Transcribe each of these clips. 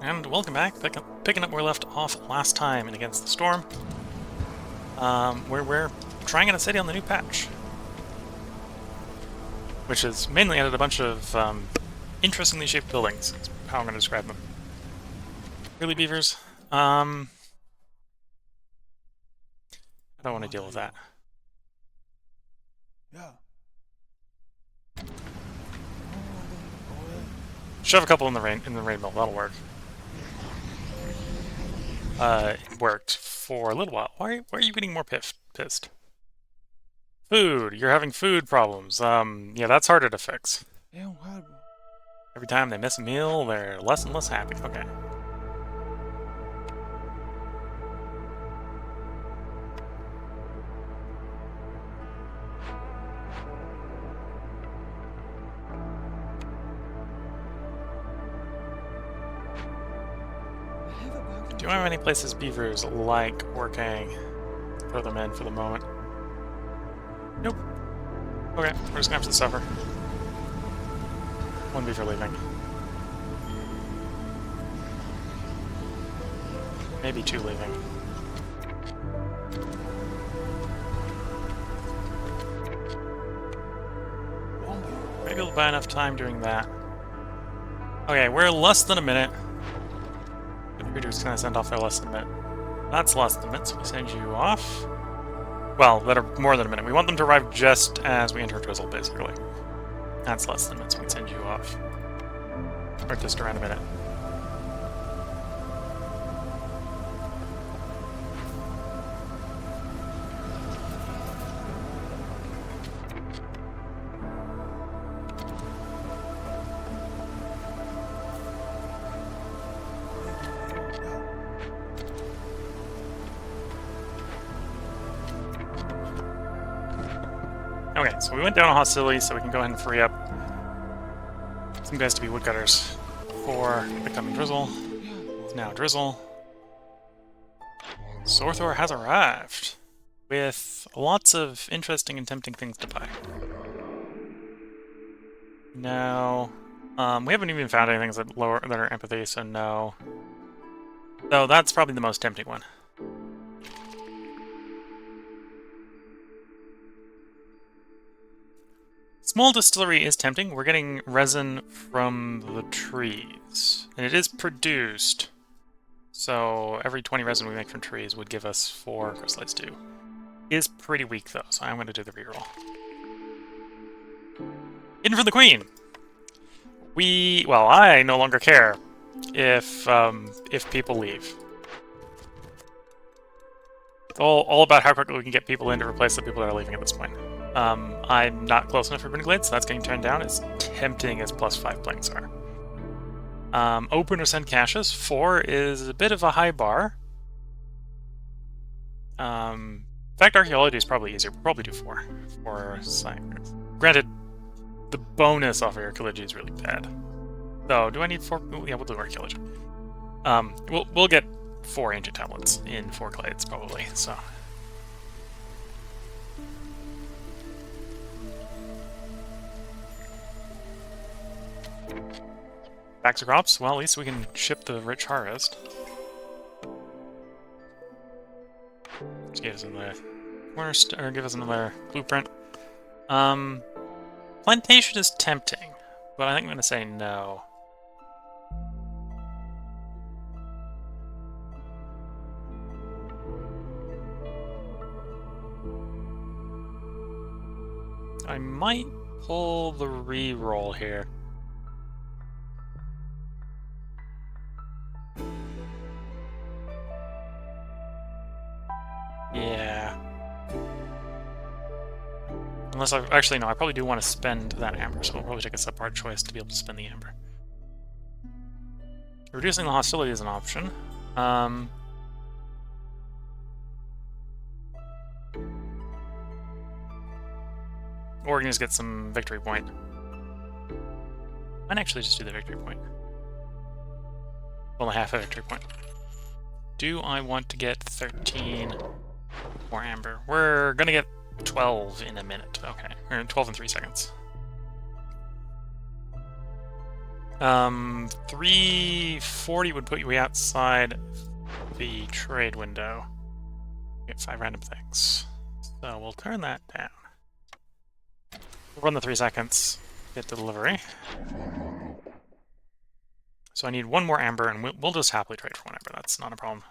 and welcome back. Picking up where we left off last time in Against the Storm, where we're trying out a city on the new patch, which has mainly added a bunch of interestingly shaped buildings. That's how I'm going to describe them. Really, beavers? I don't want to deal with that. Yeah. Shove a couple in the rain mill. That'll work. It worked for a little while. Why are you getting more pissed? Food. You're having food problems. Yeah, that's harder to fix. Every time they miss a meal, they're less and less happy. Okay. Do you have any places beavers like working? Throw them in for the moment. Nope. Okay, we're just gonna have to suffer. One beaver leaving. Maybe two leaving. Maybe we'll buy enough time doing that. Okay, we're less than a minute. The recruiter's gonna send off their less than a minute. That's less than a minute, so we send you off. Well, that are more than a minute. We want them to arrive just as we enter Drizzle, basically. That's less than a minute, so we can send you off. Or just around a minute. Okay, so we went down a hostility, so we can go ahead and free up some guys to be woodcutters for the coming Drizzle. It's now Drizzle. Sorthor has arrived with lots of interesting and tempting things to buy. No. We haven't even found anything that are empathy, so no. So that's probably the most tempting one. Small distillery is tempting. We're getting resin from the trees. And it is produced. So every 20 resin we make from trees would give us 4 crystallites too. It is pretty weak though, so I'm going to do the reroll. In for the queen! Well, I no longer care if people leave. It's all about how quickly we can get people in to replace the people that are leaving at this point. I'm not close enough for Brindglade, so that's getting turned down. As tempting as +5 planks are. Open or send caches. 4 is a bit of a high bar. In fact, archaeology is probably easier. We'll probably do 4 for science. Granted, the bonus off of archaeology is really bad. So, do I need 4? Yeah, we'll do archaeology. We'll get 4 ancient tablets in 4 glades probably. So. Back to crops? Well, at least we can ship the rich harvest. Just give us another or give us another blueprint. Plantation is tempting, but I think I'm gonna say no. I might pull the re-roll here. Yeah. Unless actually, no, I probably do want to spend that amber, so I'll probably take a subpart choice to be able to spend the amber. Reducing the hostility is an option. Or we can just get some victory point. Might actually just do the victory point. Only half a victory point. Do I want to get 13 more amber? We're gonna get 12 in a minute. Okay, or 12 in 3 seconds. 340 would put you outside the trade window. You get 5 random things. So we'll turn that down. We'll run the 3 seconds, get delivery. So I need 1 more amber, and we'll just happily trade for 1 amber. That's not a problem.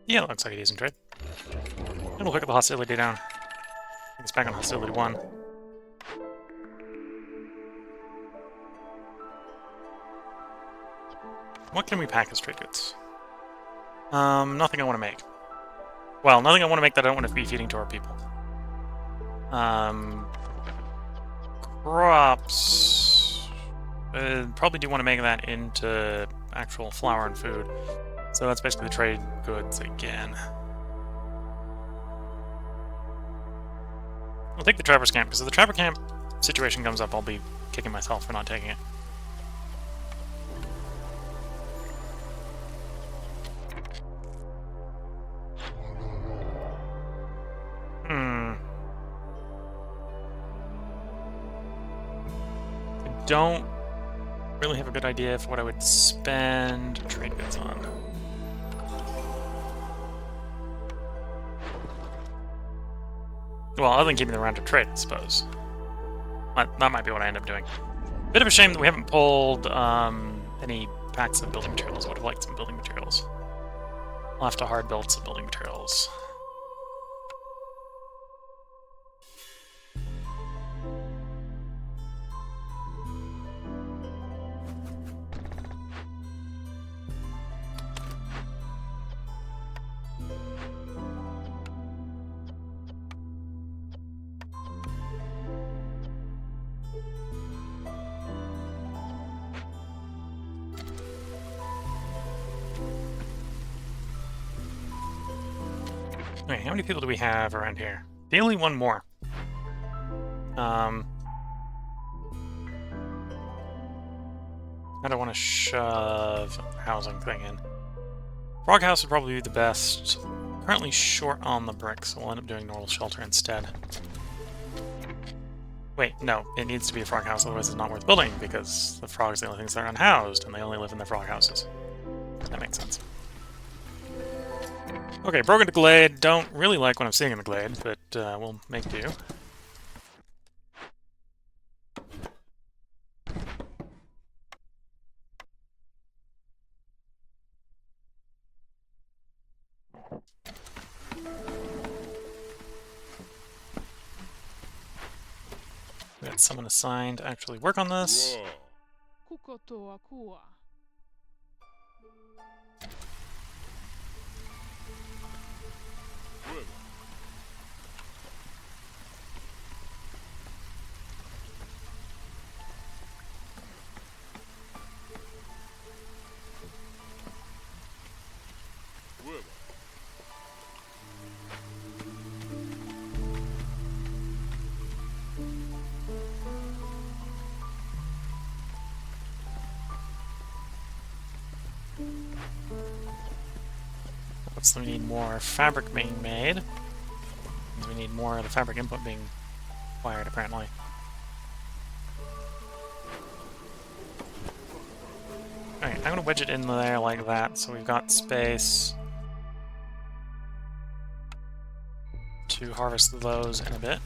Yeah, that looks like a decent trade. And we'll pick up the hostility down. I think it's back on hostility 1. What can we pack as trade goods? Nothing I want to make. Well, nothing I want to make that I don't want to be feeding to our people. Crops... probably do want to make that into actual flour and food. So that's basically the trade goods again. I'll take the Trapper's Camp, because if the Trapper Camp situation comes up, I'll be kicking myself for not taking it. I don't really have a good idea for what I would spend trade goods on. Well, other than keeping them around to trade, I suppose. That might be what I end up doing. Bit of a shame that we haven't pulled any packs of building materials. I would have liked some building materials. I'll have to hard build some building materials. Okay, how many people do we have around here? The only one more. I don't want to shove a housing thing in. Frog house would probably be the best. Currently short on the bricks, so we'll end up doing normal shelter instead. Wait, no, it needs to be a frog house, otherwise it's not worth building, because the frogs are the only things that are unhoused, and they only live in their frog houses. That makes sense. Okay, broken to glade. Don't really like what I'm seeing in the glade, but we'll make do. We got someone assigned to actually work on this. So we need more fabric being made. We need more of the fabric input being acquired, apparently. Alright, I'm gonna wedge it in there like that, so we've got space to harvest those in a bit.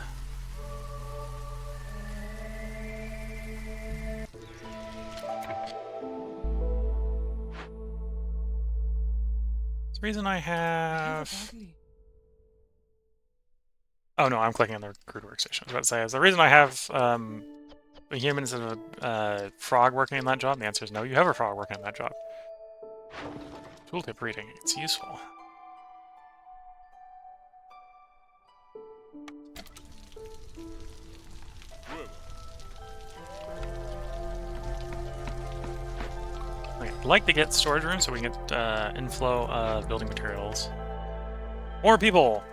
Reason I have... Oh no, I'm clicking on the crude workstation. I was about to say, is the reason I have a human instead of a frog working in that job? The answer is no, you have a frog working in that job. Tooltip reading, it's useful. I'd like to get storage rooms so we can get inflow of building materials. More people!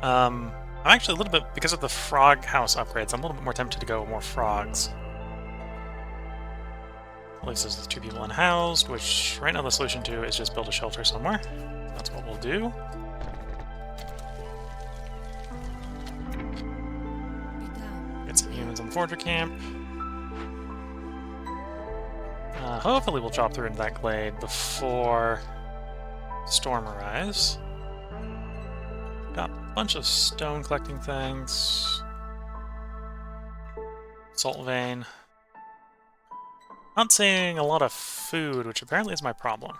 I'm actually a little bit, because of the frog house upgrades, I'm a little bit more tempted to go more frogs. At least there's 2 people unhoused, which right now the solution to is just build a shelter somewhere. That's what we'll do. Get some humans in the forger camp. Hopefully we'll chop through into that glade before storm arrives. Got a bunch of stone collecting things. Salt vein. Not seeing a lot of food, which apparently is my problem.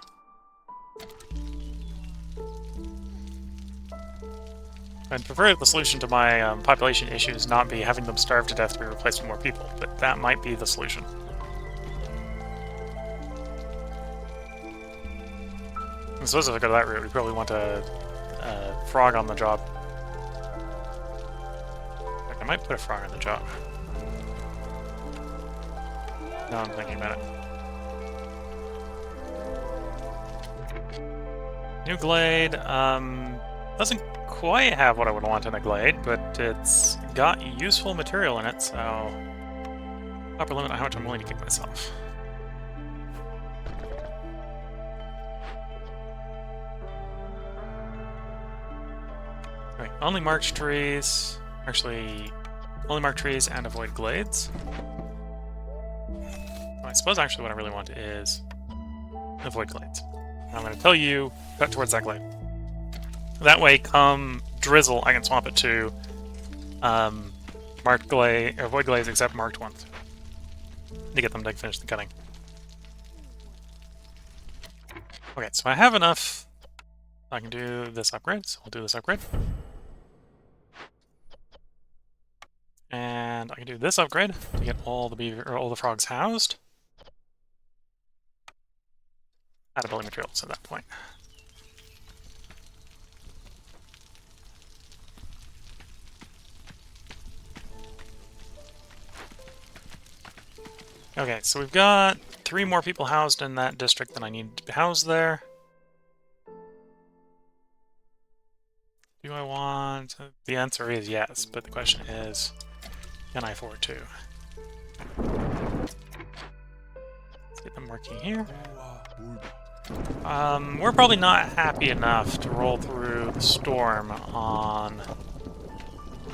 I'd prefer the solution to my population issues not be having them starve to death to be replaced with more people, but that might be the solution. I suppose if I go that route, we probably want a frog on the job. In fact, I might put a frog on the job. Now I'm thinking about it. New glade, doesn't quite have what I would want in a glade, but it's got useful material in it, so upper limit on how much I'm willing to give myself. Alright, only marked trees. Actually, only marked trees and avoid glades. I suppose actually what I really want is avoid glades. I'm going to tell you, cut towards that glade. That way, come drizzle, I can swap it to marked glade, avoid glades except marked ones, to get them to finish the cutting. Okay, so I have enough. I can do this upgrade, so we'll do this upgrade. And I can do this upgrade to get all the beaver or all the frogs housed. Out of building materials at that point. Okay, so we've got 3 more people housed in that district than I need to be housed there. Do I want... The answer is yes, but the question is, can I afford to? Let's get them working here. We're probably not happy enough to roll through the storm on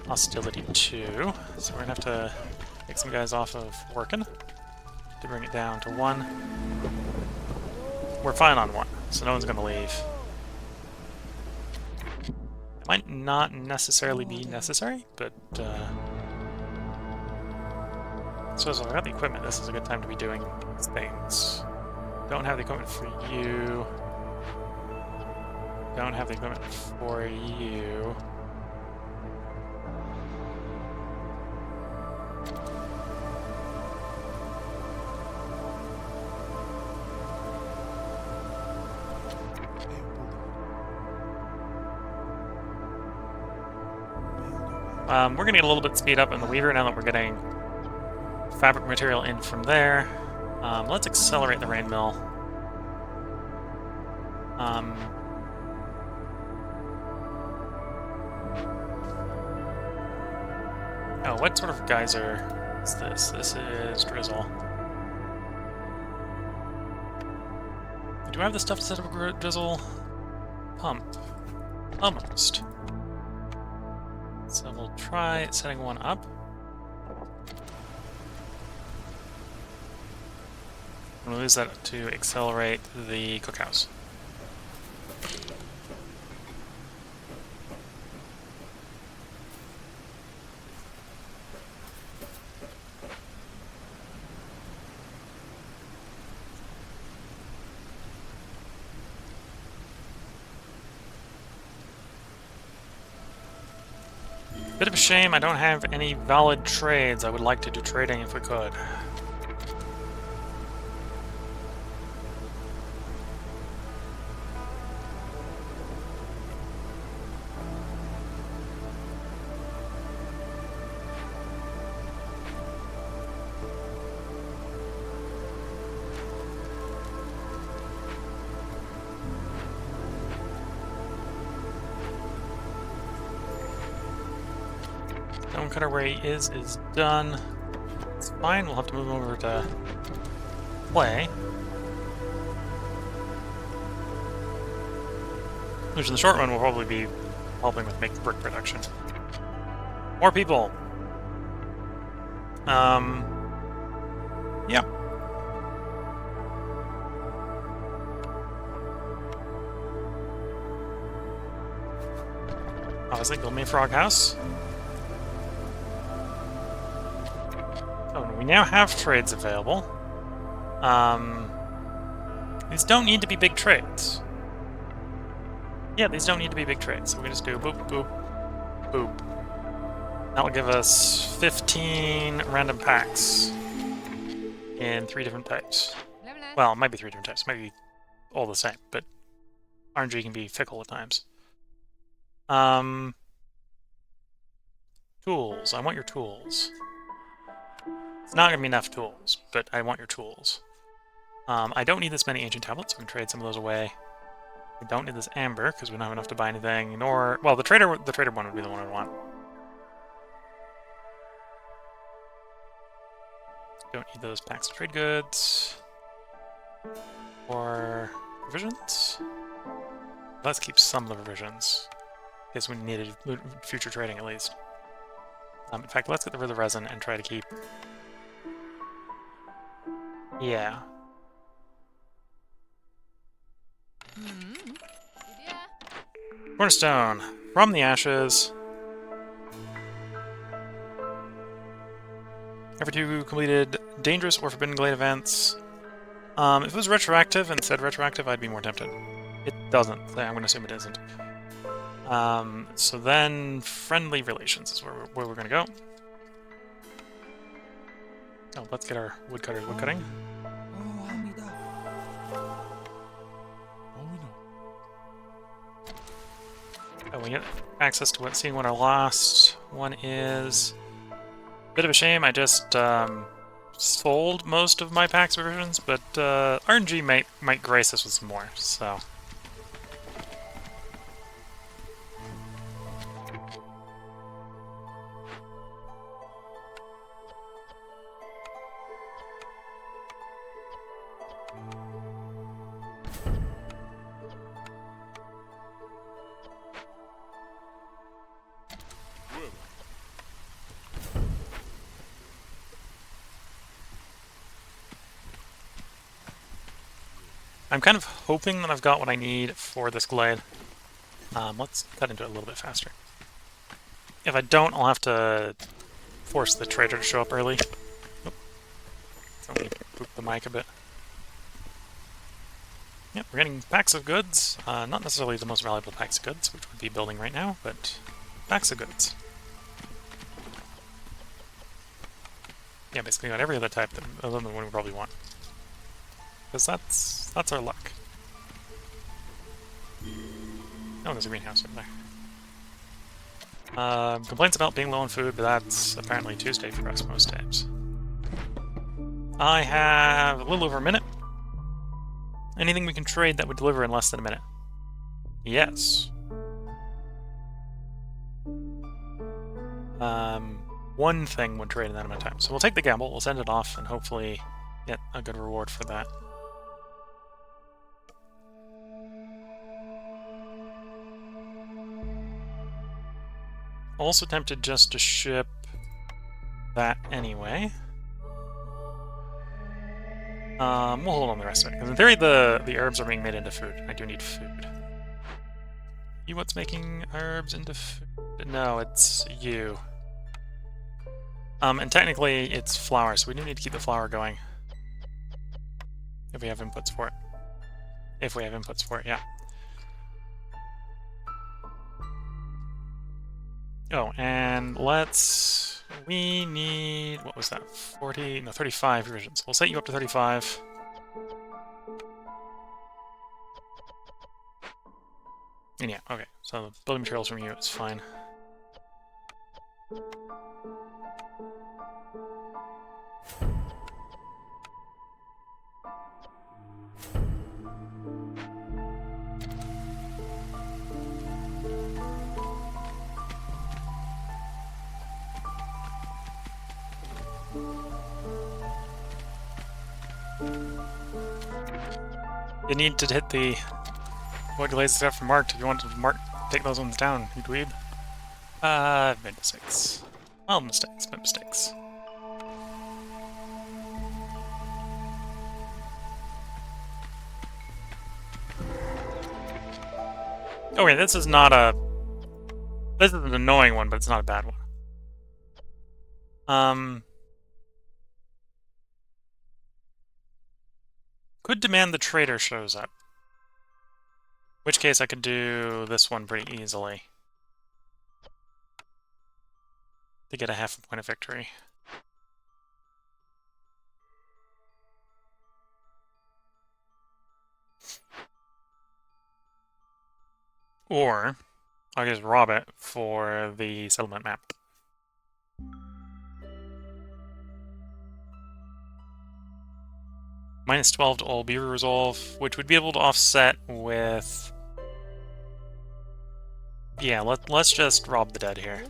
Hostility 2, so we're gonna have to take some guys off of working to bring it down to 1. We're fine on 1, so no one's gonna leave. It might not necessarily be necessary, but so if I've got the equipment, this is a good time to be doing these things. Don't have the equipment for you. Don't have the equipment for you. We're gonna get a little bit speed up in the Weaver now that we're getting fabric material in from there. Let's accelerate the rain mill. Oh, what sort of geyser is this? This is drizzle. Do I have the stuff to set up a drizzle pump? Almost. So we'll try setting one up. I'm going to use that to accelerate the cookhouse. Bit of a shame I don't have any valid trades. I would like to do trading if we could. Stonecutter where he is done. It's fine, we'll have to move him over to clay. Which in the short run will probably be helping with make brick production. More people! Yeah. Obviously, build me a frog house. Oh, and we now have trades available. These don't need to be big trades. Yeah, these don't need to be big trades. So we can just do boop, boop, boop. That will give us 15 random packs in 3 different types. Well, it might be 3 different types. It might be all the same, but RNG can be fickle at times. Tools. I want your tools. It's not going to be enough tools, but I want your tools. I don't need this many ancient tablets, so we can trade some of those away. We don't need this amber, because we don't have enough to buy anything, nor... Well, the trader one would be the one I'd want. Don't need those packs of trade goods. Or provisions? Let's keep some of the provisions. In case we needed future trading, at least. In fact, let's get rid of the resin and try to keep... Yeah. Cornerstone. From the ashes. Every 2 completed dangerous or forbidden glade events. If it was retroactive and said retroactive, I'd be more tempted. It doesn't. I'm going to assume it isn't. So then friendly relations is where we're going to go. Oh, let's get our woodcutters woodcutting. Oh, we get access to seeing what our last one is. Bit of a shame, I just sold most of my packs versions, but RNG might grace us with some more, so... I'm kind of hoping that I've got what I need for this glade. Let's cut into it a little bit faster. If I don't, I'll have to force the trader to show up early. Oop. So let me poop the mic a bit. Yep, we're getting packs of goods. Not necessarily the most valuable packs of goods, which would be building right now, but packs of goods. Yeah, basically got every other type other than the one we probably want. Because that's our luck. Oh, there's a greenhouse over there. Complaints about being low on food, but that's apparently Tuesday for us most days. I have a little over a minute. Anything we can trade that would deliver in less than a minute? Yes. One thing would trade in that amount of time. So we'll take the gamble, we'll send it off, and hopefully get a good reward for that. Also tempted just to ship that anyway. We'll hold on the rest of it, because in theory the herbs are being made into food. I do need food. You what's making herbs into food? No, it's you. And technically it's flour, so we do need to keep the flour going. If we have inputs for it. If we have inputs for it, yeah. Oh, and we need, what was that, 40, no, 35 revisions. We'll set you up to 35. And yeah, okay, so the building materials from you is fine. You need to hit the what glazes stuff for marked if you want to take those ones down, you dweeb. Made mistakes. Well, mistakes, but mistakes. Okay, this is not a... This is an annoying one, but it's not a bad one. Could demand the trader shows up. In which case I could do this one pretty easily. To get a half a point of victory. Or, I'll just rob it for the settlement map. -12 to all beaver resolve, which would be able to offset with... Yeah, let's just rob the dead here.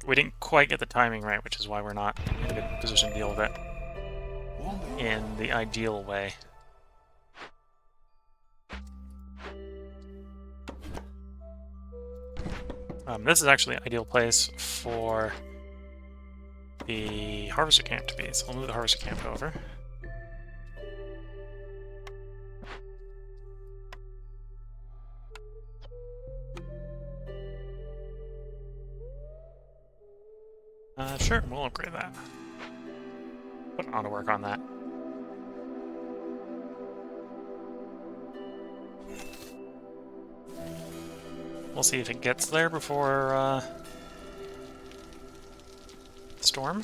We didn't quite get the timing right, which is why we're not in a good position to deal with it in the ideal way. This is actually an ideal place for the harvester camp to be, so we'll move the harvester camp over. Sure, we'll upgrade that. Put on to work on that. We'll see if it gets there before storm.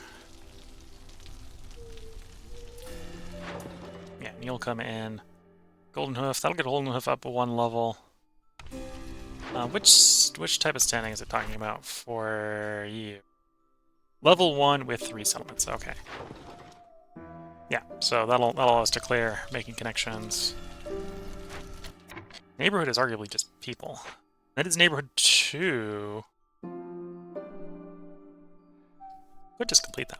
Yeah, and you'll come in. Golden Hoof, that'll get Golden Hoof up 1 level. Which type of standing is it talking about for you? Level 1 with 3 settlements, okay. Yeah, so that'll allow us to clear making connections. Neighborhood is arguably just people. That is neighborhood 2. Could just complete that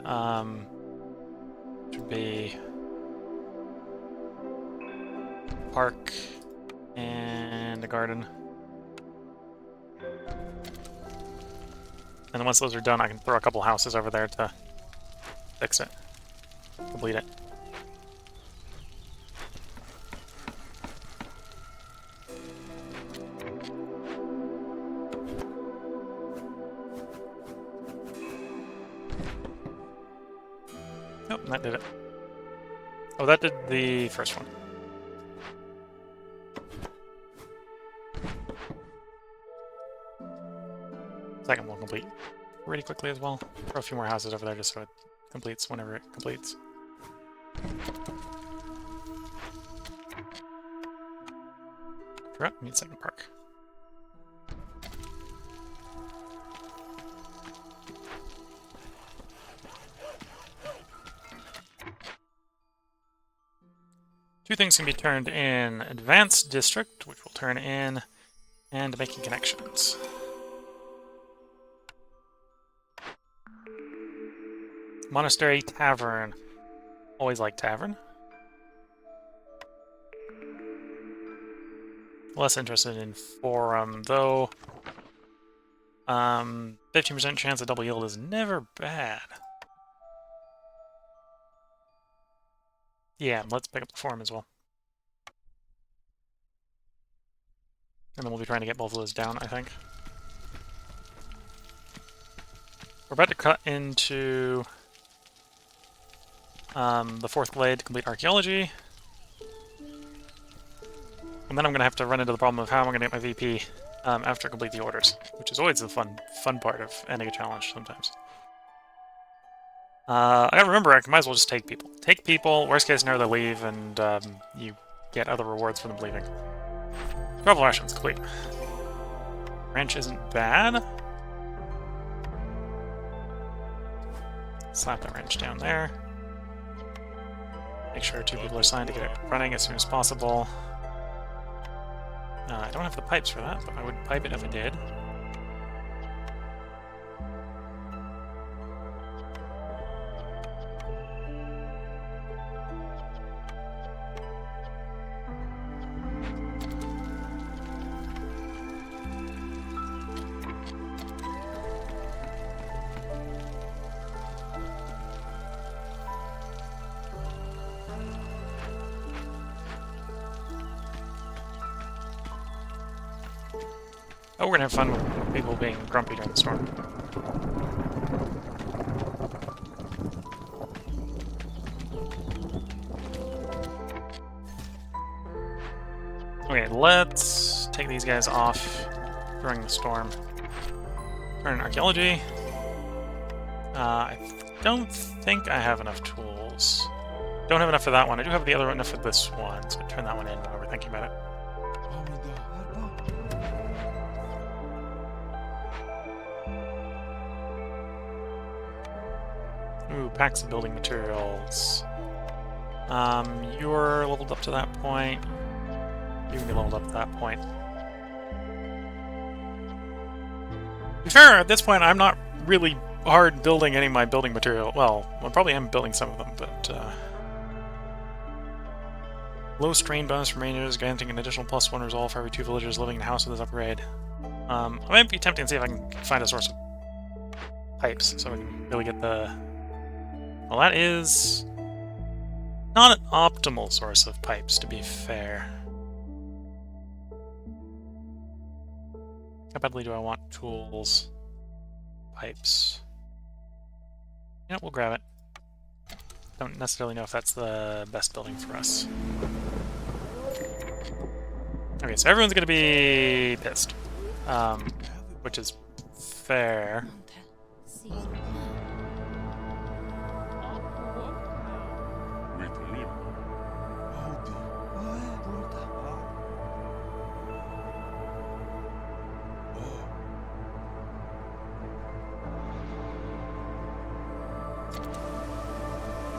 one. Should be park and a garden. And then once those are done, I can throw a couple houses over there to fix it. Complete it. Nope, that did it. Oh, that did the first one. Second will complete pretty quickly as well. Throw a few more houses over there just so it completes whenever it completes. Need second park. Two things can be turned in Advanced District, which will turn in, and Making Connections. Monastery, Tavern. Always like Tavern. Less interested in Forum, though 15% chance of double yield is never bad. Yeah, let's pick up the Forum as well. And then we'll be trying to get both of those down, I think. We're about to cut into the 4th glade to complete archaeology. And then I'm going to have to run into the problem of how I'm going to get my VP after I complete the orders, which is always the fun part of ending a challenge sometimes. I gotta remember, I might as well just take people. Take people, worst case scenario they leave, and you get other rewards for them leaving. Travel rations complete. Ranch isn't bad. Slap that ranch down there. Make sure 2 people are signed to get it running as soon as possible. I don't have the pipes for that, but I would pipe it if I did. Oh, we're gonna have fun with people being grumpy during the storm. Okay, let's take these guys off during the storm. Turn archaeology. I don't think I have enough tools. Don't have enough for that one. I do have the other one enough for this one, so turn that one in while we're thinking about it. Ooh, packs of building materials. You're leveled up to that point. You can be leveled up to that point. To be fair, at this point, I'm not really hard building any of my building material. Well, I probably am building some of them, but low strain bonus from rangers, granting an additional +1 resolve for every 2 villagers living in a house with this upgrade. I might be tempting to see if I can find a source of pipes, so we can really get the... Well, that is not an optimal source of pipes, to be fair. How badly do I want tools? Pipes. Yeah, we'll grab it. Don't necessarily know if that's the best building for us. Okay, so everyone's gonna be pissed. Which is fair.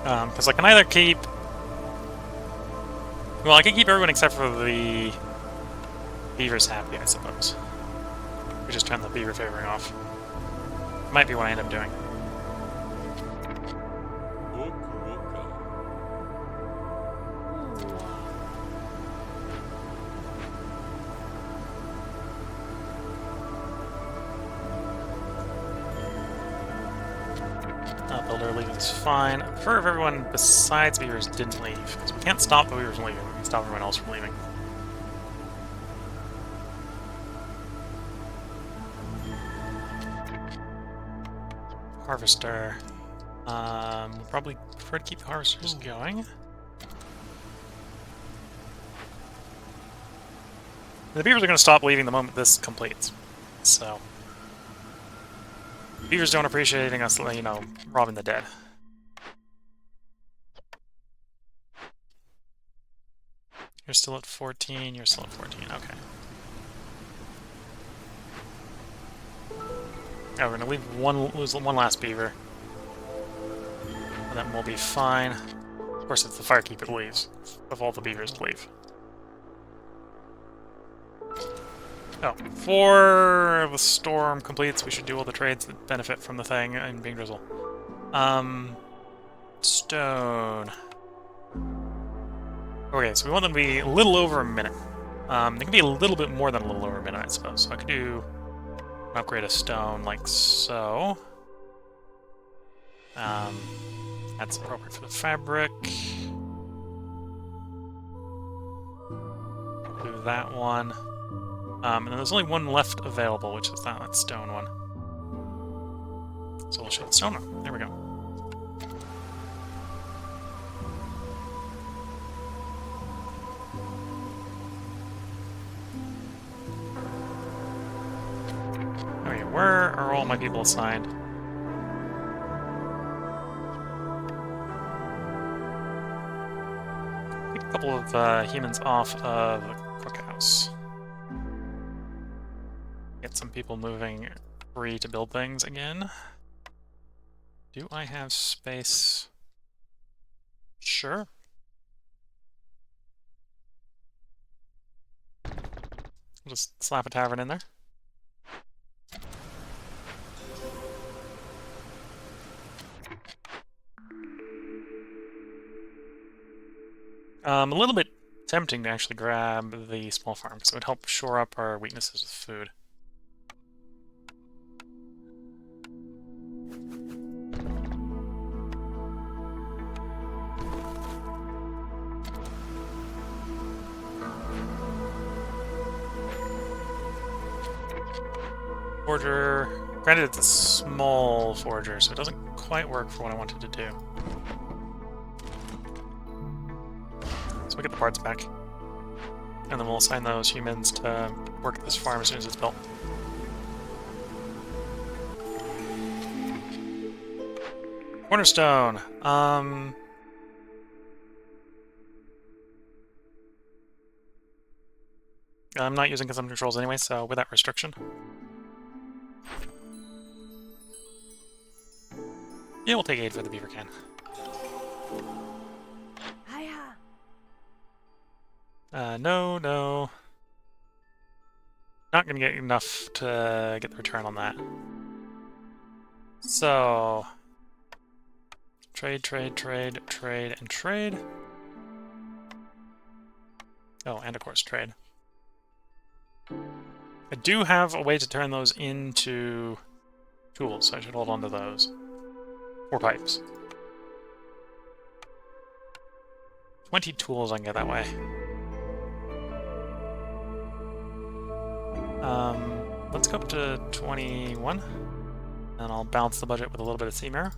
Because I can either keep... Well, I can keep everyone except for the beavers happy, I suppose. We just turn the beaver favoring off. Might be what I end up doing. Builder leave is fine. I prefer if everyone besides beavers didn't leave, because we can't stop the beavers from leaving. We can stop everyone else from leaving. Harvester. We'll probably prefer to keep the harvesters going. The beavers are going to stop leaving the moment this completes. So... Beavers don't appreciate us, you know, robbing the dead. You're still at 14, you're still at 14, okay. Yeah, we're gonna lose one last beaver. And then we'll be fine. Of course, it's the firekeep that leaves, of all the beavers to leave. Oh, before the storm completes, we should do all the trades that benefit from the thing and being drizzle. Stone. Okay, so we want them to be a little over a minute. They can be a little bit more than a little over a minute, I suppose. So I could do an upgrade of stone like so. That's appropriate for the fabric. Do that one. And then there's only one left available, which is that stone one. So we'll show the stone one. There we go. Okay, where are all my people assigned? Take a couple of humans off of the cookhouse. Get some people moving free to build things again. Do I have space? Sure. I'll just slap a tavern in there. A little bit tempting to actually grab the small farm, because it would help shore up our weaknesses with food. Forger. Granted, it's a small forger, so it doesn't quite work for what I wanted to do. So we get the parts back. And then we'll assign those humans to work at this farm as soon as it's built. Cornerstone. I'm not using consumption controls anyway, so with that restriction. Yeah, we'll take aid for the beaver can. No, no. Not gonna get enough to get the return on that. So... Trade, trade, trade, trade, and trade. Oh, and of course trade. I do have a way to turn those into tools, so I should hold on to those. 4 pipes. 20 tools I can get that way. Let's go up to 21, and I'll balance the budget with a little bit of sea mirror.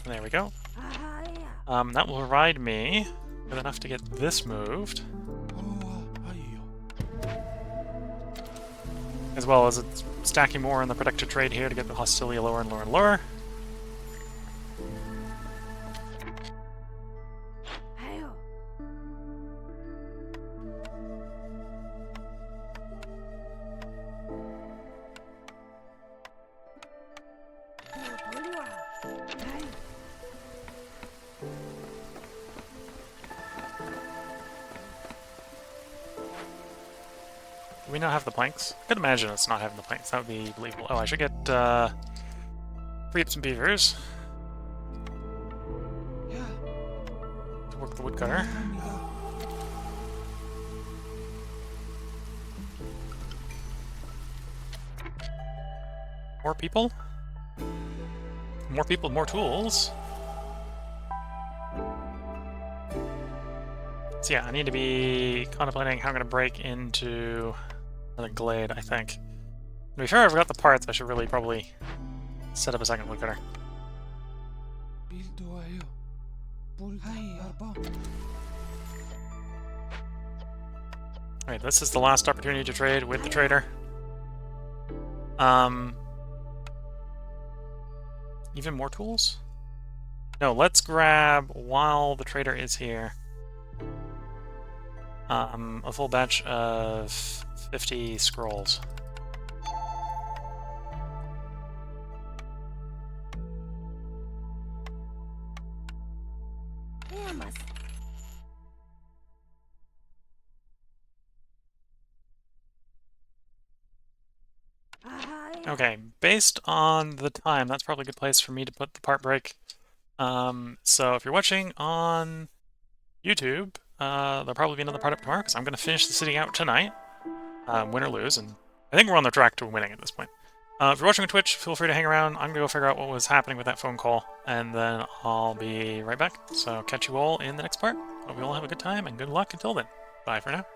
There we go. That will provide me with enough to get this moved. As well as it's stacking more in the protected trade here to get the hostility lower and lower and lower. Do we not have the planks? I could imagine us not having the planks. That would be believable. Oh, I should get, free up some beavers. To work the woodcutter. More people? More people, more tools. So yeah, I need to be contemplating how I'm going to break into another glade, I think. To be fair, I've got the parts. I should really probably set up a second woodcutter. Alright, this is the last opportunity to trade with the trader. Even more tools? No, let's grab, while the trader is here, a full batch of 50 scrolls. Okay, based on the time, that's probably a good place for me to put the part break. So if you're watching on YouTube, there'll probably be another part up tomorrow, because I'm going to finish the city out tonight, win or lose, and I think we're on the track to winning at this point. If you're watching on Twitch, feel free to hang around. I'm going to go figure out what was happening with that phone call, and then I'll be right back. So catch you all in the next part. Hope you all have a good time, and good luck until then. Bye for now.